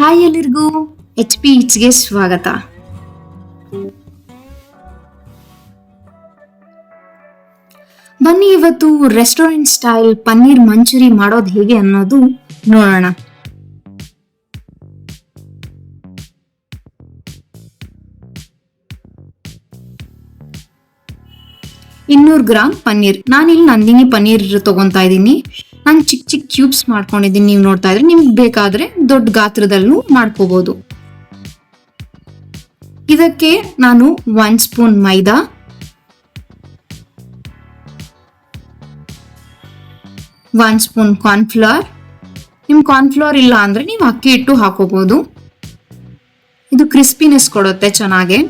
Hi ಎಲ್ಲರಿಗೂ HP ಇಟ್ಸ್ಗೆ ಸ್ವಾಗತ. ಬನ್ನಿ ಇವತ್ತು ರೆಸ್ಟೋರೆಂಟ್ ಸ್ಟೈಲ್ ಪನ್ನೀರ್ ಮಂಚೂರಿ ಮಾಡೋದು ಹೇಗೆ ಅನ್ನೋದು ನೋಡೋಣ. ಇನ್ನೂರು ಗ್ರಾಮ್ ಪನ್ನೀರ್. ನಾನಿಲ್ಲಿ ನಂದಿನಿ ಪನ್ನೀರ್ ತಗೊಂತಾ ಇದ್ದೀನಿ. ನಾನು ಚಿಕ್ಕ ಚಿಕ್ಕ ಕ್ಯೂಬ್ಸ್ ಮಾಡ್ಕೊಂಡಿದ್ದೀನಿ. ನೀವು ನೋಡ್ತಾ ಇದ್ರೆ ನಿಮ್ಗೆ ಬೇಕಾದ್ರೆ ದೊಡ್ಡ ಗಾತ್ರದಲ್ಲೂ ಮಾಡ್ಕೋಬಹುದು. ಇದಕ್ಕೆ ನಾನು 1 ಸ್ಪೂನ್ ಮೈದಾ, 1 ಸ್ಪೂನ್ ಕಾರ್ನ್ಫ್ಲವರ್. ನಿಮ್ ಕಾರ್ನ್ಫ್ಲವರ್ ಇಲ್ಲ ಅಂದ್ರೆ ನೀವು ಅಕ್ಕಿ ಹಿಟ್ಟು ಹಾಕೋಬಹುದು. ಇದು ಕ್ರಿಸ್ಪಿನೆಸ್ ಕೊಡುತ್ತೆ ಚೆನ್ನಾಗೆ.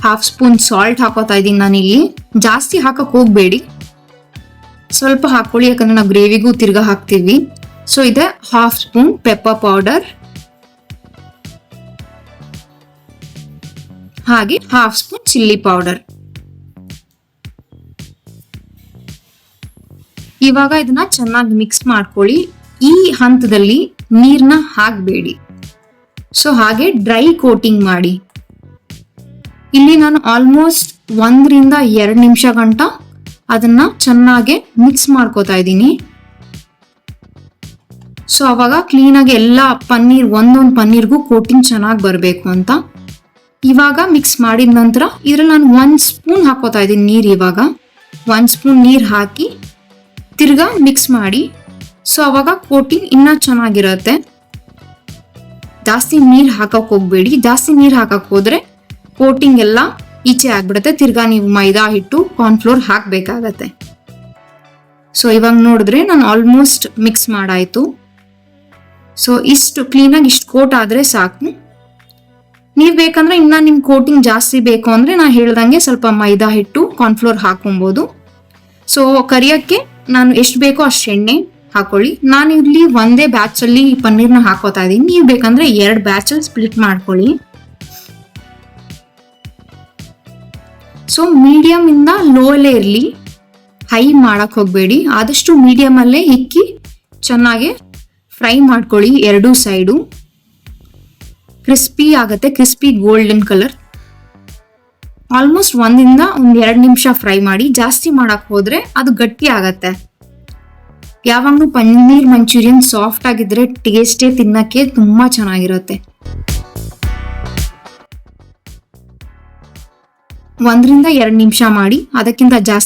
1/2 ಸ್ಪೂನ್ ಸಾಲ್ಟ್ ಹಾಕೋತಾ ಇದ್ದೀನಿ ನಾನಿಲ್ಲಿ. ಜಾಸ್ತಿ ಹಾಕಕ್ ಹೋಗ್ಬೇಡಿ, ಸ್ವಲ್ಪ ಹಾಕೊಳ್ಳಿ, ಯಾಕಂದ್ರೆ ನಾವು ಗ್ರೇವಿಗೂ ತಿರ್ಗಾ ಹಾಕ್ತೀವಿ. ಸೊ ಇದೆ 1/2 ಸ್ಪೂನ್ ಪೆಪ್ಪರ್ ಪೌಡರ್, ಹಾಗೆ 1/2 ಸ್ಪೂನ್ ಚಿಲ್ಲಿ ಪೌಡರ್. ಇವಾಗ ಇದನ್ನ ಚೆನ್ನಾಗಿ ಮಿಕ್ಸ್ ಮಾಡ್ಕೊಳ್ಳಿ. ಈ ಹಂತದಲ್ಲಿ ನೀರ್ನ ಹಾಕಬೇಡಿ. ಸೊ ಹಾಗೆ ಡ್ರೈ ಕೋಟಿಂಗ್ ಮಾಡಿ. ಇಲ್ಲಿ ನಾನು ಆಲ್ಮೋಸ್ಟ್ 1 ರಿಂದ 2 ನಿಮಿಷ ಗಂಟ ಅದನ್ನ ಚೆನ್ನಾಗಿ ಮಿಕ್ಸ್ ಮಾಡ್ಕೋತಾ ಇದ್ದೀನಿ. ಸೊ ಅವಾಗ ಕ್ಲೀನಾಗಿ ಎಲ್ಲ ಪನ್ನೀರ್ ಒಂದೊಂದು ಪನ್ನೀರ್ಗೂ ಕೋಟಿಂಗ್ ಚೆನ್ನಾಗಿ ಬರಬೇಕು ಅಂತ. ಇವಾಗ ಮಿಕ್ಸ್ ಮಾಡಿದ ನಂತರ ಇದ್ರಲ್ಲಿ ನಾನು 1 ಸ್ಪೂನ್ ಹಾಕೋತಾ ಇದ್ದೀನಿ ನೀರು. ಇವಾಗ 1 ಸ್ಪೂನ್ ನೀರು ಹಾಕಿ ತಿರ್ಗಾ ಮಿಕ್ಸ್ ಮಾಡಿ. ಸೊ ಅವಾಗ ಕೋಟಿಂಗ್ ಇನ್ನೂ ಚೆನ್ನಾಗಿರುತ್ತೆ. ಜಾಸ್ತಿ ನೀರು ಹಾಕಕ್ ಹೋಗ್ಬೇಡಿ. ಜಾಸ್ತಿ ನೀರು ಹಾಕಕ್ ಹೋದ್ರೆ ಕೋಟಿಂಗ್ ಎಲ್ಲ ಈಚೆ ಆಗ್ಬಿಡುತ್ತೆ. ತಿರ್ಗಾ ನೀವು ಮೈದಾ ಹಿಟ್ಟು ಕಾರ್ನ್ಫ್ಲೋರ್ ಹಾಕ್ಬೇಕಾಗತ್ತೆ. ಸೊ ಇವಾಗ ನೋಡಿದ್ರೆ ನಾನು ಆಲ್ಮೋಸ್ಟ್ ಮಿಕ್ಸ್ ಮಾಡಾಯ್ತು. ಸೊ ಇಷ್ಟು ಕ್ಲೀನಾಗಿ ಇಷ್ಟು ಕೋಟ್ ಆದ್ರೆ ಸಾಕು. ನೀವು ಬೇಕಂದ್ರೆ ಇನ್ನ ನಿಮ್ ಕೋಟಿಂಗ್ ಜಾಸ್ತಿ ಬೇಕು ಅಂದ್ರೆ ನಾ ಹೇಳ್ದಂಗೆ ಸ್ವಲ್ಪ ಮೈದಾ ಹಿಟ್ಟು ಕಾರ್ನ್ಫ್ಲೋರ್ ಹಾಕೊಬಹುದು. ಸೊ ಕರಿಯಕ್ಕೆ ನಾನು ಎಷ್ಟು ಬೇಕೋ ಅಷ್ಟು ಎಣ್ಣೆ ಹಾಕೊಳ್ಳಿ. ನಾನು ಇಲ್ಲಿ ಒಂದೇ ಬ್ಯಾಚ್ ಅಲ್ಲಿ ಪನ್ನೀರ್ನ ಹಾಕೋತಾ ಇದ್ದೀನಿ. ನೀವು ಬೇಕಂದ್ರೆ 2 ಬ್ಯಾಚ್ ಸ್ಪ್ಲಿಟ್ ಮಾಡ್ಕೊಳ್ಳಿ. ಸೊ ಮೀಡಿಯಂ ಇಂದ ಲೋ ಅಲ್ಲೇ ಇರಲಿ, ಹೈ ಮಾಡಕ್ ಹೋಗ್ಬೇಡಿ. ಆದಷ್ಟು ಮೀಡಿಯಂ ಅಲ್ಲೇ ಇಕ್ಕಿ ಚೆನ್ನಾಗಿ ಫ್ರೈ ಮಾಡ್ಕೊಳ್ಳಿ. 2 ಸೈಡು ಕ್ರಿಸ್ಪಿ ಆಗತ್ತೆ, ಕ್ರಿಸ್ಪಿ ಗೋಲ್ಡನ್ ಕಲರ್. ಆಲ್ಮೋಸ್ಟ್ 1 ರಿಂದ 2 ನಿಮಿಷ ಫ್ರೈ ಮಾಡಿ. ಜಾಸ್ತಿ ಮಾಡಕ್ ಹೋದ್ರೆ ಅದು ಗಟ್ಟಿ ಆಗತ್ತೆ. ಯಾವಾಗಲೂ ಪನ್ನೀರ್ ಮಂಚೂರಿಯನ್ ಸಾಫ್ಟ್ ಆಗಿದ್ರೆ ಟೇಸ್ಟೇ ತಿನ್ನಕ್ಕೆ ತುಂಬಾ ಚೆನ್ನಾಗಿರುತ್ತೆ. 1 ರಿಂದ 2 ನಿಮಿಷ ಮಾಡಿ. ಅದಕ್ಕಿಂತ ಜಾಸ್ತಿ